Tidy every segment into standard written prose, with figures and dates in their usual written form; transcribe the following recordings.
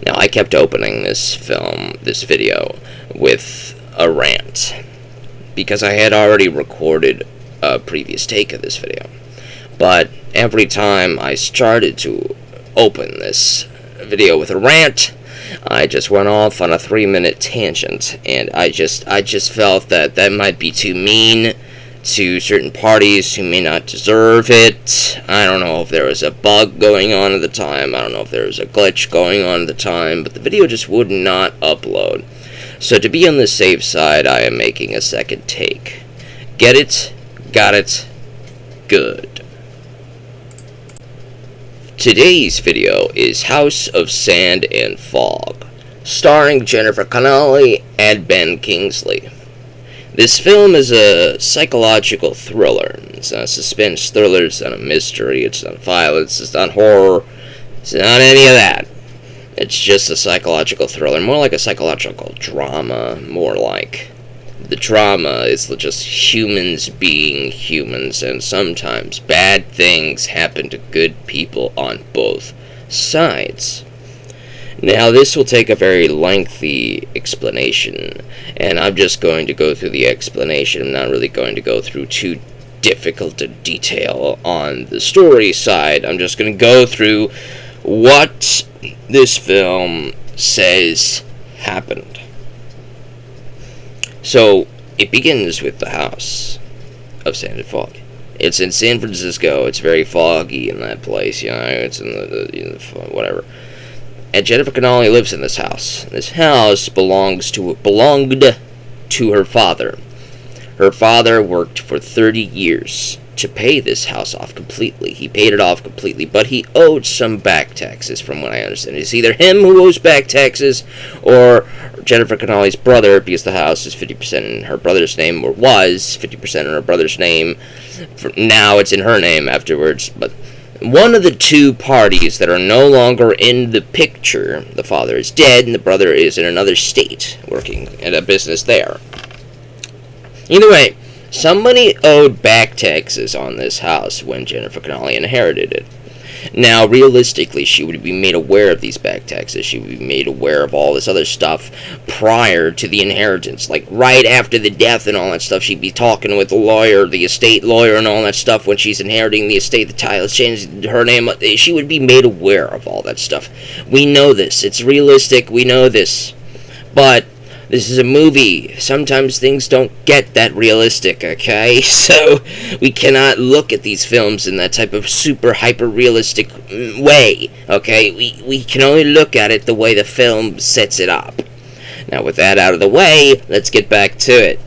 Now, I kept opening this video, with a rant, because I had already recorded a previous take of this video. But every time I started to open this video with a rant, I just went off on a 3-minute tangent, and I just felt that might be too mean to certain parties who may not deserve it. I don't know if there was a bug going on at the time, I don't know if there was a glitch going on at the time, but the video just would not upload. So to be on the safe side, I am making a second take. Get it? Got it? Good. Today's video is House of Sand and Fog, starring Jennifer Connelly and Ben Kingsley. This film is a psychological thriller. It's not a suspense thriller, it's not a mystery, it's not violence, it's not horror, it's not any of that. It's just a psychological thriller, more like a psychological drama, more like. The drama is just humans being humans, and sometimes bad things happen to good people on both sides. Now, this will take a very lengthy explanation, and I'm just going to go through the explanation. I'm not really going to go through too difficult a detail on the story side. I'm just going to go through what this film says happened. So, it begins with the House of Sand and Fog. It's in San Francisco. It's very foggy in that place, it's in the whatever. And Jennifer Connelly lives in this house. This house belonged to her father. Her father worked for 30 years to pay this house off completely. He paid it off completely, but he owed some back taxes, from what I understand. It's either him who owes back taxes, or Jennifer Connelly's brother, because the house is 50% in her brother's name, or was 50% in her brother's name. Now it's in her name afterwards, but one of the two parties that are no longer in the picture, the father is dead, and the brother is in another state, working at a business there. Either way, somebody owed back taxes on this house when Jennifer Connelly inherited it. Now, realistically, she would be made aware of these back taxes. She would be made aware of all this other stuff prior to the inheritance. Like, right after the death and all that stuff, she'd be talking with the lawyer, the estate lawyer, and all that stuff when she's inheriting the estate, the title, changing her name. She would be made aware of all that stuff. We know this. It's realistic. We know this. But this is a movie. Sometimes things don't get that realistic, okay? So, we cannot look at these films in that type of super hyper-realistic way, okay? We can only look at it the way the film sets it up. Now, with that out of the way, let's get back to it.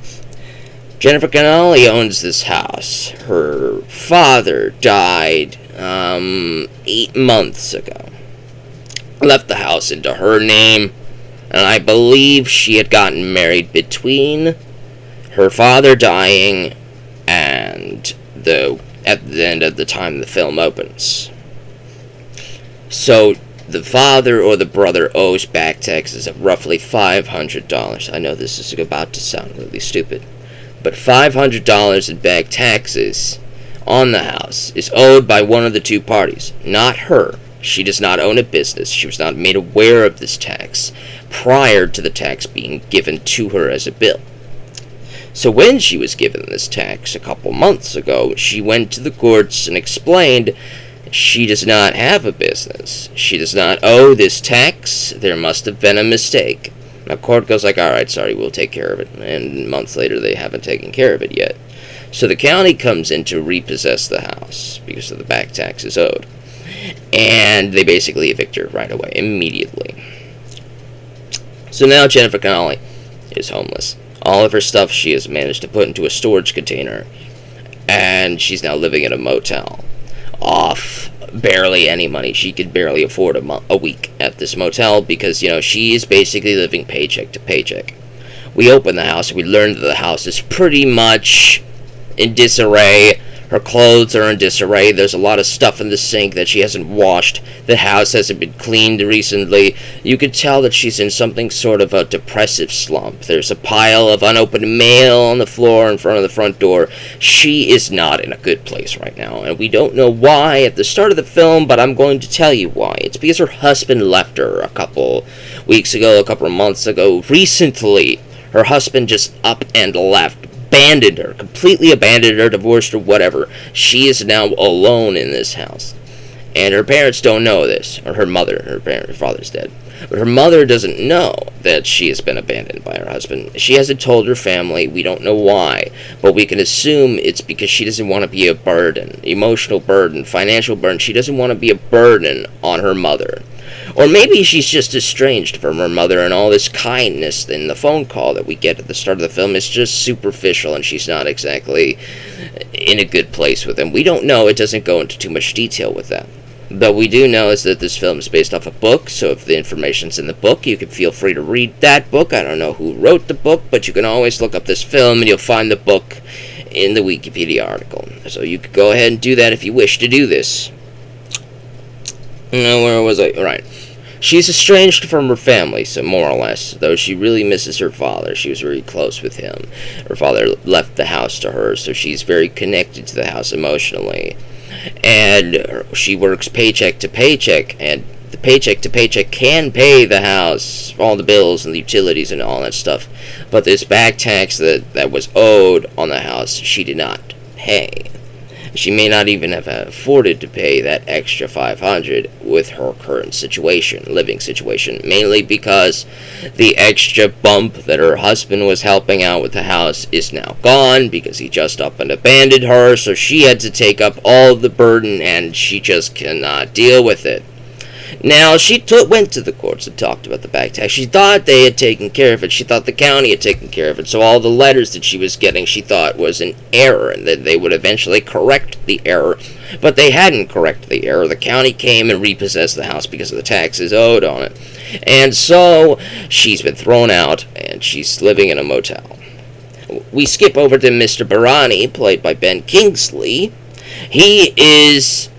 Jennifer Connelly owns this house. Her father died 8 months ago. Left the house into her name. And I believe she had gotten married between her father dying and at the end of the time the film opens. So the father or the brother owes back taxes of roughly $500. I know this is about to sound really stupid, but $500 in back taxes on the house is owed by one of the two parties, not her. She does not own a business. She was not made aware of this tax prior to the tax being given to her as a bill. So when she was given this tax a couple months ago, she went to the courts and explained she does not have a business. She does not owe this tax. There must have been a mistake. Now, court goes like, alright, sorry, we'll take care of it. And months later, they haven't taken care of it yet. So the county comes in to repossess the house because of the back taxes owed. And they basically evict her right away, immediately. So now Jennifer Connelly is homeless. All of her stuff she has managed to put into a storage container, and she's now living in a motel, off barely any money. She could barely afford a week at this motel because, she is basically living paycheck to paycheck. We open the house, and we learn that the house is pretty much in disarray. Her clothes are in disarray. There's a lot of stuff in the sink that she hasn't washed. The house hasn't been cleaned recently. You could tell that she's in something sort of a depressive slump. There's a pile of unopened mail on the floor in front of the front door. She is not in a good place right now, and we don't know why at the start of the film, but I'm going to tell you why. It's because her husband left her a couple weeks ago, a couple of months ago. Recently, her husband just up and left. Abandoned her, completely abandoned her, divorced her, whatever. She is now alone in this house. And her parents don't know this, or her mother, her father's dead. But her mother doesn't know that she has been abandoned by her husband. She hasn't told her family. We don't know why, but we can assume it's because she doesn't want to be a burden, emotional burden, financial burden. She doesn't want to be a burden on her mother. Or maybe she's just estranged from her mother, and all this kindness in the phone call that we get at the start of the film is just superficial, and she's not exactly in a good place with him. We don't know. It doesn't go into too much detail with that. But we do know is that this film is based off a book, so if the information's in the book, you can feel free to read that book. I don't know who wrote the book, but you can always look up this film, and you'll find the book in the Wikipedia article. So you could go ahead and do that if you wish to do this. No, where was I? Right. She's estranged from her family, so more or less, though she really misses her father. She was very close with him. Her father left the house to her, so she's very connected to the house emotionally. And she works paycheck to paycheck, and the paycheck to paycheck can pay the house, all the bills and the utilities and all that stuff. But this back tax that was owed on the house, she did not pay. She may not even have afforded to pay that extra $500 with her current situation, living situation, mainly because the extra bump that her husband was helping out with the house is now gone because he just up and abandoned her, so she had to take up all the burden and she just cannot deal with it. Now, she went to the courts and talked about the back tax. She thought they had taken care of it. She thought the county had taken care of it. So all the letters that she was getting, she thought was an error, and that they would eventually correct the error. But they hadn't corrected the error. The county came and repossessed the house because of the taxes owed on it. And so she's been thrown out, and she's living in a motel. We skip over to Mr. Barani, played by Ben Kingsley. He is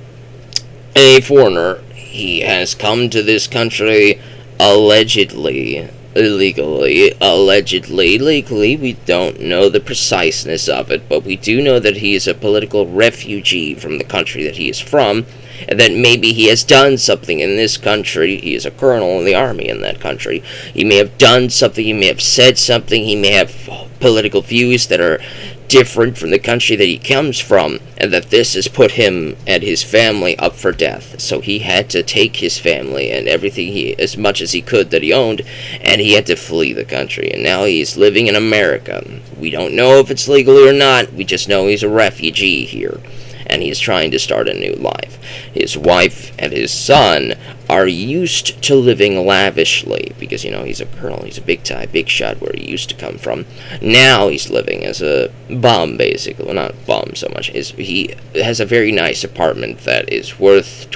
a foreigner. He has come to this country allegedly, illegally, allegedly, legally. We don't know the preciseness of it, but we do know that he is a political refugee from the country that he is from, and that maybe he has done something in this country. He is a colonel in the army in that country. He may have done something, he may have said something, he may have political views that are different from the country that he comes from, and that this has put him and his family up for death. So he had to take his family and everything as much as he could that he owned, and he had to flee the country. And now he's living in America. We don't know if it's legally or not. We just know he's a refugee here, and he's trying to start a new life. His wife and his son are used to living lavishly because, he's a colonel, he's a big shot where he used to come from. Now he's living as a bum, basically. Well, not bum so much. He has a very nice apartment that is worth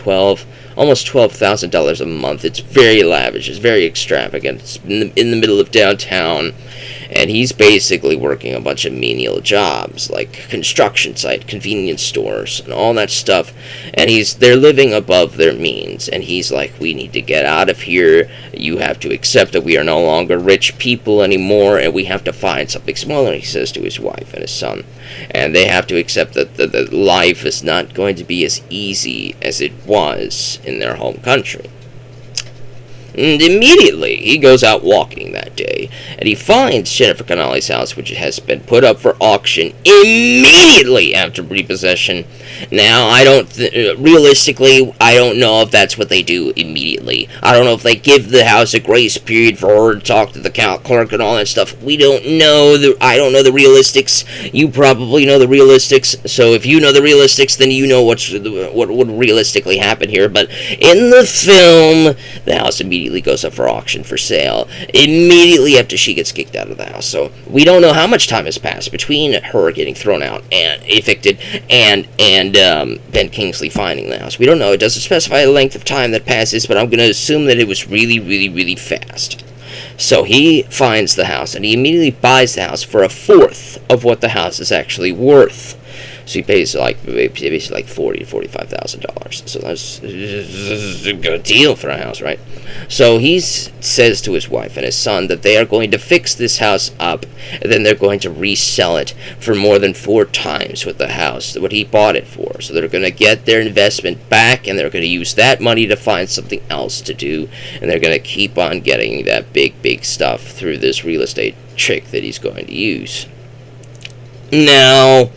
almost $12,000 a month. It's very lavish, it's very extravagant. It's in the middle of downtown, and he's basically working a bunch of menial jobs like construction site, convenience stores, and all that stuff. And they're living above their means, and he's like, we need to get out of here. You have to accept that we are no longer rich people anymore, and we have to find something smaller, he says to his wife and his son. And they have to accept that the life is not going to be as easy as it was in their home country. And immediately, he goes out walking that day, and he finds Jennifer Connelly's house, which has been put up for auction immediately after repossession. Now, realistically, I don't know if that's what they do immediately. I don't know if they give the house a grace period for her to talk to the clerk and all that stuff. We don't know. I don't know the realistics. You probably know the realistics. So if you know the realistics, then you know what would realistically happen here. But in the film, the house immediately goes up for auction for sale immediately after she gets kicked out of the house. So we don't know how much time has passed between her getting thrown out and evicted and Ben Kingsley finding the house. We don't know. It doesn't specify the length of time that passes, but I'm going to assume that it was really, really, really fast. So he finds the house, and he immediately buys the house for a fourth of what the house is actually worth. So he pays basically like $40,000 to $45,000. So that's a good deal for a house, right? So he says to his wife and his son that they are going to fix this house up, and then they're going to resell it for more than 4 times what he bought it for. So they're going to get their investment back, and they're going to use that money to find something else to do, and they're going to keep on getting that big stuff through this real estate trick that he's going to use. Now,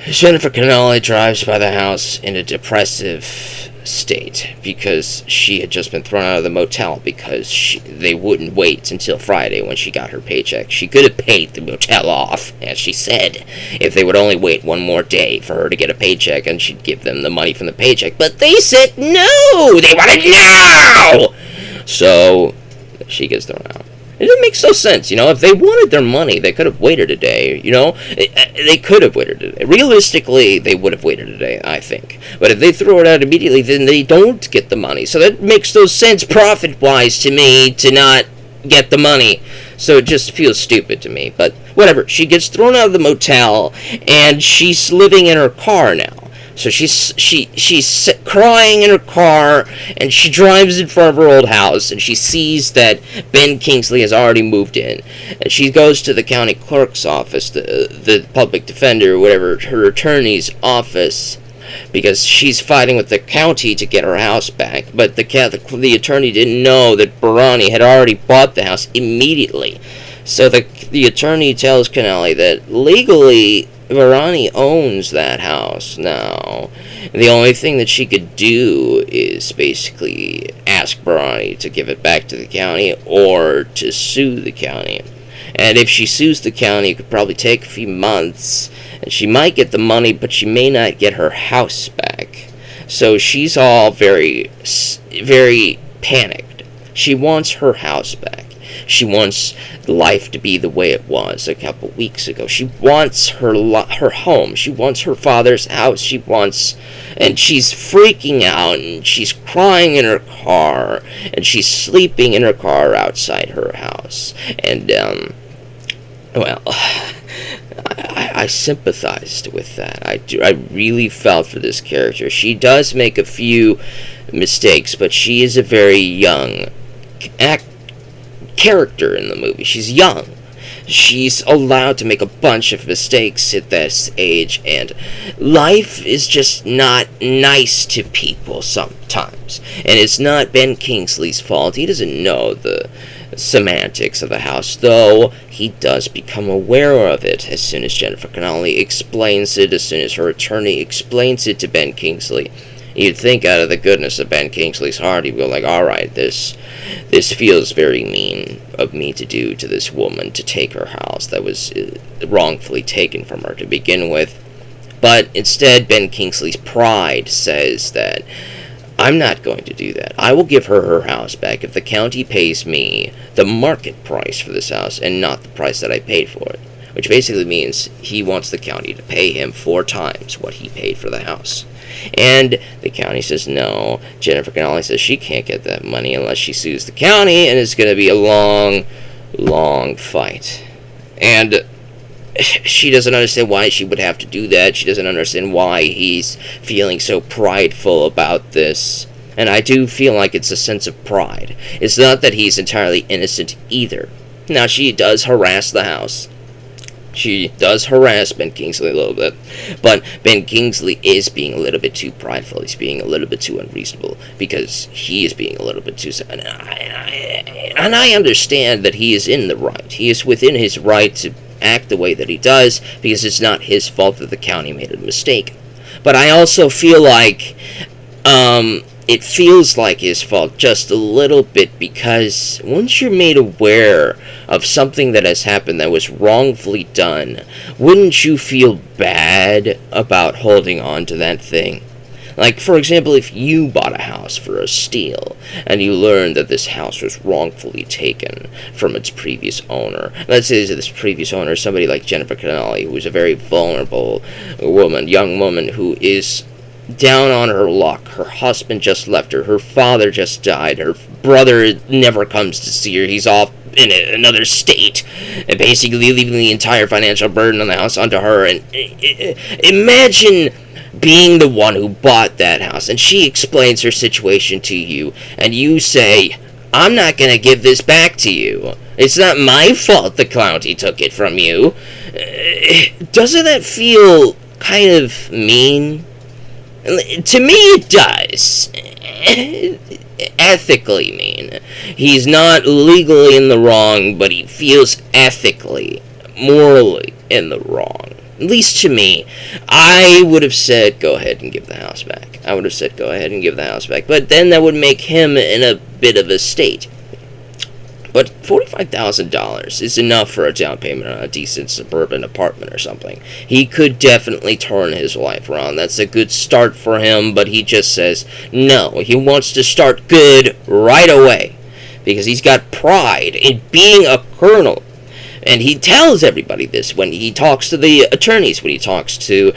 Jennifer Connelly drives by the house in a depressive state because she had just been thrown out of the motel because they wouldn't wait until Friday when she got her paycheck. She could have paid the motel off, as she said, if they would only wait one more day for her to get a paycheck, and she'd give them the money from the paycheck. But they said no! They wanted now! So she gets thrown out. It didn't make so sense, If they wanted their money, they could have waited a day, They could have waited a day. Realistically, they would have waited a day, I think. But if they throw it out immediately, then they don't get the money. So that makes no sense profit-wise to me to not get the money. So it just feels stupid to me. But whatever. She gets thrown out of the motel, and she's living in her car now. So she's crying in her car, and she drives in front of her old house, and she sees that Ben Kingsley has already moved in. And she goes to the county clerk's office, the public defender, whatever, her attorney's office, because she's fighting with the county to get her house back. But the attorney didn't know that Barani had already bought the house immediately. So the attorney tells Connelly that legally Barani owns that house now. The only thing that she could do is basically ask Barani to give it back to the county or to sue the county. And if she sues the county, it could probably take a few months, and she might get the money, but she may not get her house back. So she's all very, very panicked. She wants her house back. She wants life to be the way it was a couple weeks ago. She wants her home. She wants her father's house. And she's freaking out, and she's crying in her car, and she's sleeping in her car outside her house. And, I sympathized with that. I really felt for this character. She does make a few mistakes, but she is a very young character in the movie. She's young. She's allowed to make a bunch of mistakes at this age, and life is just not nice to people sometimes. And it's not Ben Kingsley's fault. He doesn't know the semantics of the house, though he does become aware of it as soon as Jennifer Connelly explains it, as soon as her attorney explains it to Ben Kingsley. You'd think out of the goodness of Ben Kingsley's heart, he'd go like, alright, this feels very mean of me to do to this woman, to take her house that was wrongfully taken from her to begin with. But instead, Ben Kingsley's pride says that, I'm not going to do that. I will give her house back if the county pays me the market price for this house and not the price that I paid for it. Which basically means he wants the county to pay him 4 times what he paid for the house. And the county says no. Jennifer Connelly says she can't get that money unless she sues the county, and it's going to be a long fight. And she doesn't understand why she would have to do that. She doesn't understand why he's feeling so prideful about this. And I do feel like it's a sense of pride. It's not that he's entirely innocent either. Now, she does harass the house. She does harass Ben Kingsley a little bit, but Ben Kingsley is being a little bit too prideful. He's being a little bit too unreasonable, because he is being a little bit too... And I understand that he is in the right. He is within his right to act the way that he does, because it's not his fault that the county made a mistake. But I also feel like... it feels like his fault just a little bit, because once you're made aware of something that has happened that was wrongfully done, wouldn't you feel bad about holding on to that thing? Like, for example, if you bought a house for a steal, and you learned that this house was wrongfully taken from its previous owner. Let's say this previous owner is somebody like Jennifer Connelly, who is a very vulnerable young woman who is down on her luck. Her husband just left her. Her father just died. Her brother never comes to see her. He's off in another state, and basically leaving the entire financial burden on the house onto her. And imagine being the one who bought that house, and she explains her situation to you, and you say, I'm not going to give this back to you. It's not my fault the county took it from you. Doesn't that feel kind of mean? To me, it does. Ethically mean. He's not legally in the wrong, but he feels ethically, morally in the wrong. At least to me. I would have said, go ahead and give the house back. But then that would make him in a bit of a state. But $45,000 is enough for a down payment on a decent suburban apartment or something. He could definitely turn his life around. That's a good start for him, but he just says no. He wants to start good right away because he's got pride in being a colonel. And he tells everybody this when he talks to the attorneys, when he talks to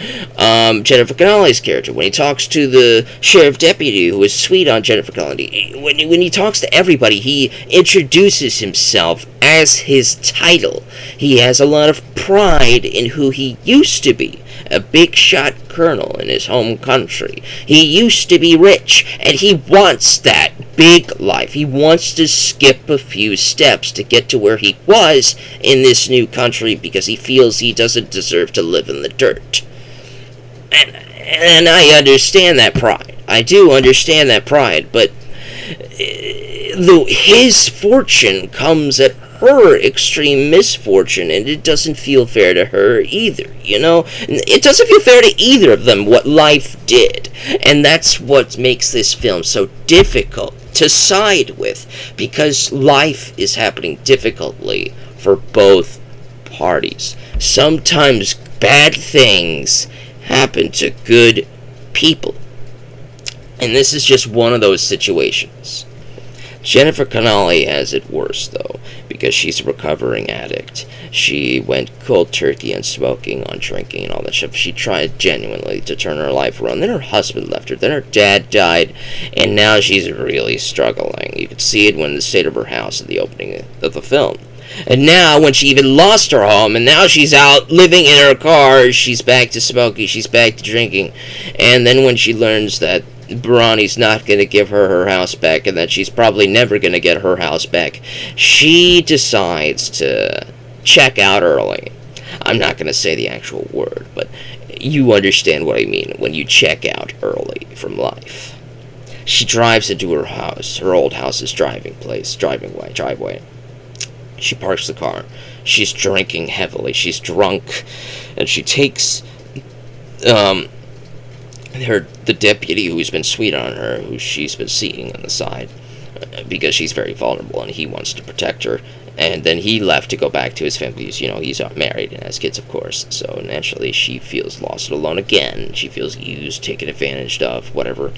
Jennifer Connelly's character, when he talks to the sheriff deputy who is sweet on Jennifer Connelly. When he talks to everybody, he introduces himself as his title. He has a lot of pride in who he used to be. A big shot colonel in his home country. He used to be rich, and he wants that big life. He wants to skip a few steps to get to where he was in this new country because he feels he doesn't deserve to live in the dirt. And I understand that pride. I do understand that pride, but his fortune comes at her extreme misfortune, and it doesn't feel fair to her either, you know? It doesn't feel fair to either of them what life did, and that's what makes this film so difficult to side with, because life is happening difficultly for both parties. Sometimes bad things happen to good people, and this is just one of those situations. Jennifer Connelly has it worse, though, because she's a recovering addict. She went cold turkey on smoking, on drinking, and all that stuff. She tried genuinely to turn her life around. Then her husband left her. Then her dad died, and now she's really struggling. You could see it when the state of her house at the opening of the film. And now, when she even lost her home, and now she's out living in her car, she's back to smoking, she's back to drinking. And then when she learns that Bronny's not going to give her house back, and that she's probably never going to get her house back, she decides to check out early. I'm not going to say the actual word, but you understand what I mean when you check out early from life. She drives into her house, her old house's driveway. She parks the car. She's drinking heavily. She's drunk, and she takes the deputy who's been sweet on her, who she's been seeing on the side, because she's very vulnerable and he wants to protect her. And then he left to go back to his family. He's married and has kids, of course. So naturally, she feels lost and alone again. She feels used, taken advantage of, whatever.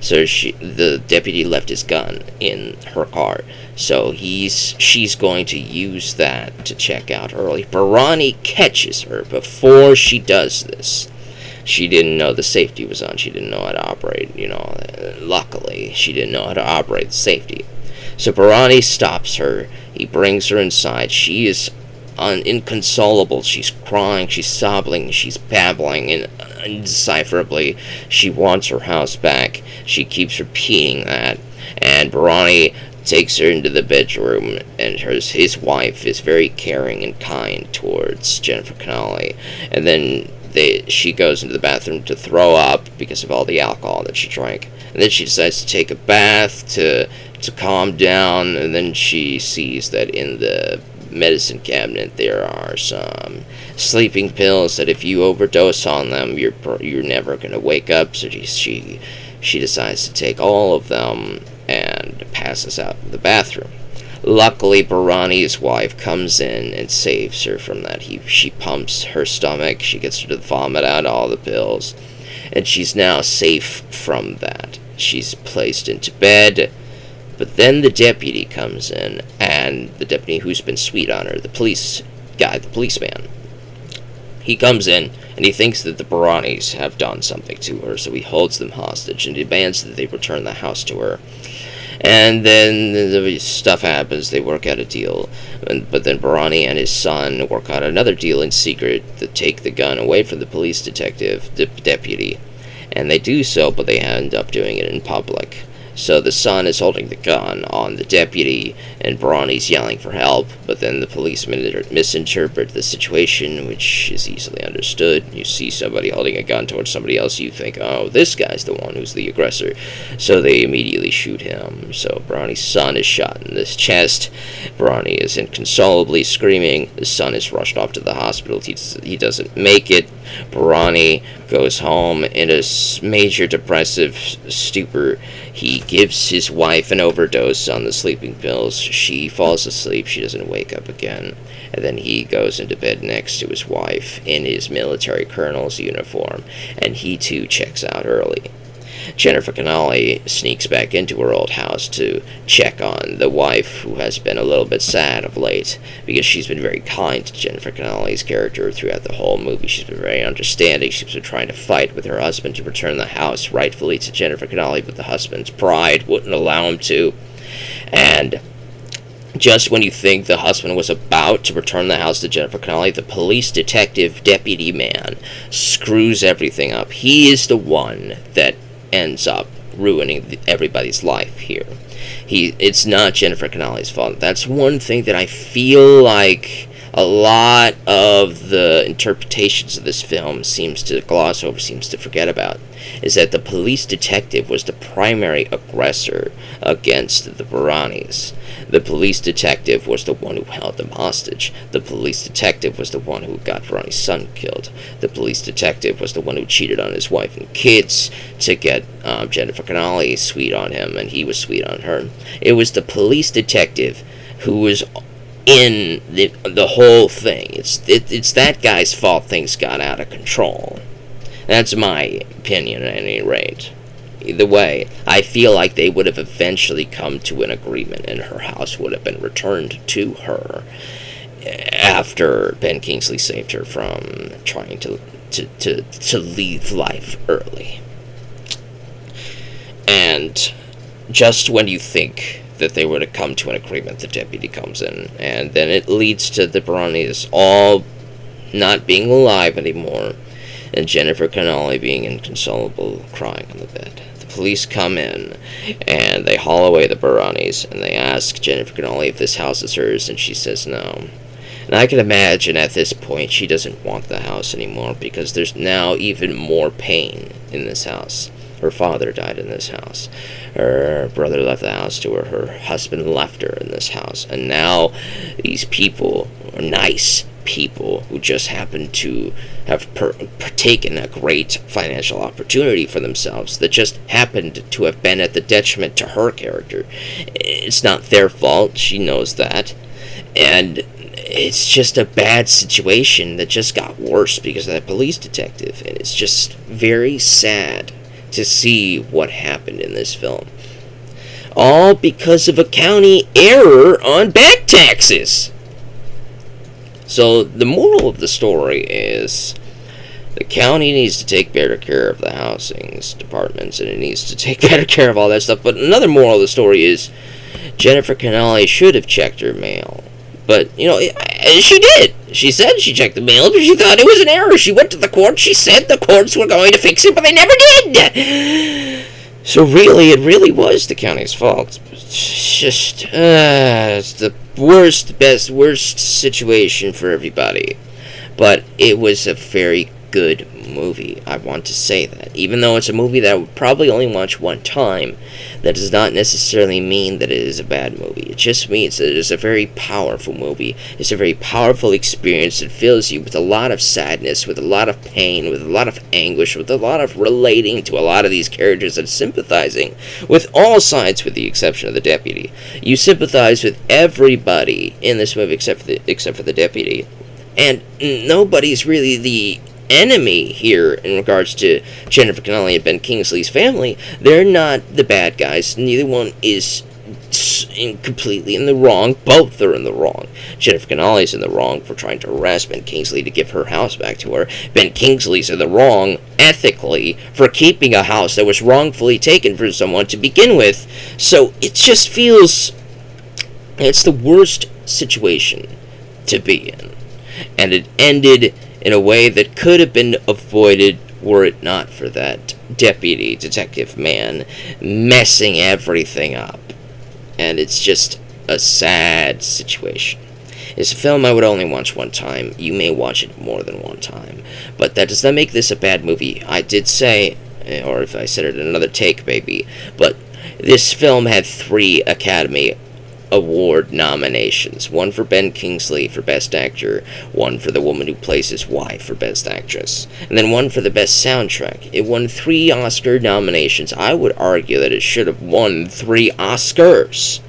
So the deputy left his gun in her car. So she's going to use that to check out early. Bronny catches her before she does this. She didn't know the safety was on. She didn't know how to operate, luckily, she didn't know how to operate the safety. So Bronny stops her. He brings her inside. She is inconsolable. She's crying, she's sobbing, she's babbling, and indecipherably, she wants her house back. She keeps repeating that. And Bronny takes her into the bedroom, and his wife is very caring and kind towards Jennifer Connelly. And then she goes into the bathroom to throw up because of all the alcohol that she drank. And then she decides to take a bath to calm down, and then she sees that in the medicine cabinet there are some sleeping pills that if you overdose on them, you're never going to wake up. So she decides to take all of them and passes out in the bathroom. Luckily, Bronny's wife comes in and saves her from that. She pumps her stomach, she gets her to vomit out all the pills, and she's now safe from that. She's placed into bed, but then the deputy comes in, and the deputy who's been sweet on her, the policeman, he comes in, and he thinks that the Bronnies have done something to her, so he holds them hostage and demands that they return the house to her. And then the stuff happens. They work out a deal, but then Barani and his son work out another deal in secret to take the gun away from the police deputy, and they do so, but they end up doing it in public. So the son is holding the gun on the deputy, and Barani's yelling for help, but then the policemen misinterpret the situation, which is easily understood. You see somebody holding a gun towards somebody else, you think, oh, this guy's the one who's the aggressor. So they immediately shoot him. So Barani's son is shot in the chest. Barani is inconsolably screaming. The son is rushed off to the hospital. He doesn't make it. Barani goes home in a major depressive stupor. He gives his wife an overdose on the sleeping pills. She falls asleep. She doesn't wake up again. And then he goes into bed next to his wife in his military colonel's uniform. And he too checks out early. Jennifer Connelly sneaks back into her old house to check on the wife, who has been a little bit sad of late, because she's been very kind to Jennifer Connelly's character throughout the whole movie. She's been very understanding. She's been trying to fight with her husband to return the house rightfully to Jennifer Connelly, but the husband's pride wouldn't allow him to. And just when you think the husband was about to return the house to Jennifer Connelly, the police detective deputy man screws everything up. He is the one that ends up ruining everybody's life here. It's not Jennifer Connelly's fault. That's one thing that I feel like a lot of the interpretations of this film seems to gloss over, seems to forget about, is that the police detective was the primary aggressor against the Baranis. The police detective was the one who held them hostage. The police detective was the one who got Barani's son killed. The police detective was the one who cheated on his wife and kids to get Jennifer Connelly sweet on him, and he was sweet on her. It was the police detective who was in the whole thing. It's that guy's fault things got out of control. That's my opinion at any rate. Either way, I feel like they would have eventually come to an agreement, and her house would have been returned to her after Ben Kingsley saved her from trying to leave life early. And just when you think that they would have come to an agreement, the deputy comes in, and then it leads to the Baranis all not being alive anymore, and Jennifer Connelly being inconsolable, crying on the bed. The police come in, and they haul away the Baranis, and they ask Jennifer Connelly if this house is hers, and she says no. And I can imagine at this point she doesn't want the house anymore, because there's now even more pain in this house. Her father died in this house. Her brother left the house to her. Her husband left her in this house. And now these people, nice people, who just happen to have taken a great financial opportunity for themselves, that just happened to have been at the detriment to her character. It's not their fault. She knows that. And it's just a bad situation that just got worse because of that police detective. And it's just very sad to see what happened in this film. All because of a county error on back taxes. So the moral of the story is the county needs to take better care of the housing departments, and it needs to take better care of all that stuff. But another moral of the story is Jennifer Connelly should have checked her mail. But, she did. She said she checked the mail, but she thought it was an error. She went to the court. She said the courts were going to fix it, but they never did. So really, it really was the county's fault. It's just, it's the worst situation for everybody. But it was a very good movie. I want to say that. Even though it's a movie that I would probably only watch one time, that does not necessarily mean that it is a bad movie. It just means that it is a very powerful movie. It's a very powerful experience that fills you with a lot of sadness, with a lot of pain, with a lot of anguish, with a lot of relating to a lot of these characters and sympathizing with all sides with the exception of the deputy. You sympathize with everybody in this movie except for the deputy. And nobody's really the enemy here in regards to Jennifer Connelly and Ben Kingsley's family. They're not the bad guys. Neither one is completely in the wrong. Both are in the wrong. Jennifer Connelly's in the wrong for trying to harass Ben Kingsley to give her house back to her. Ben Kingsley's in the wrong, ethically, for keeping a house that was wrongfully taken from someone to begin with. So it just feels... it's the worst situation to be in. And it ended in a way that could have been avoided were it not for that deputy detective man messing everything up. And it's just a sad situation. It's a film I would only watch one time. You may watch it more than one time. But that does not make this a bad movie. I did say, or if I said it in another take, maybe, but this film had 3 Academy Award nominations. 1 for Ben Kingsley for Best Actor, 1 for the woman who plays his wife for Best Actress, and then 1 for the Best Soundtrack. It won 3 Oscar nominations. I would argue that it should have won 3 Oscars,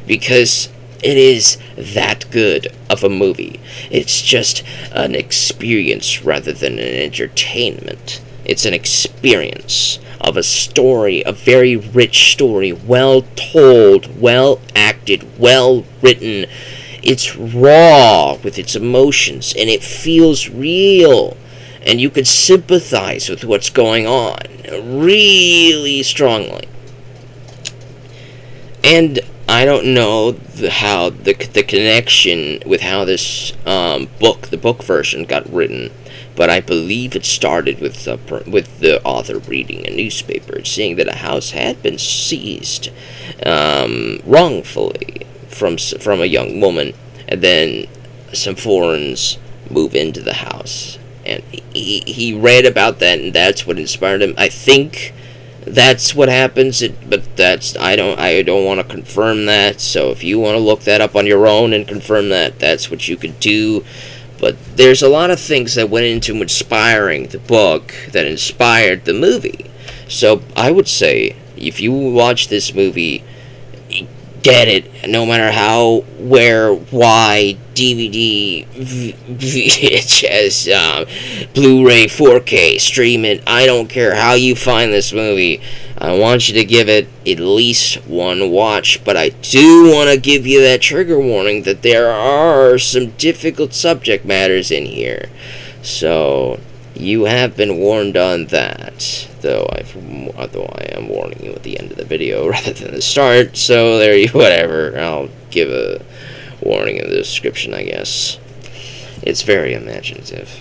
because it is that good of a movie. It's just an experience rather than an entertainment. It's an experience of a story, a very rich story, well told, well acted, well written. It's raw with its emotions, and it feels real, and you can sympathize with what's going on really strongly. And I don't know how the connection with how this the book version got written, but I believe it started with the author reading a newspaper, seeing that a house had been seized wrongfully from a young woman, and then some foreigners move into the house, and he read about that, and that's what inspired him. I think that's what happens, but I don't want to confirm that. So if you want to look that up on your own and confirm that, that's what you could do. But there's a lot of things that went into inspiring the book that inspired the movie. So I would say, if you watch this movie, get it, no matter how, where, why, DVD, VHS, Blu-ray, 4K, stream it. I don't care how you find this movie. I want you to give it at least one watch, but I do want to give you that trigger warning that there are some difficult subject matters in here. So you have been warned on that, though I am warning you at the end of the video rather than the start. So there you, whatever. I'll give a warning in the description, I guess. It's very imaginative.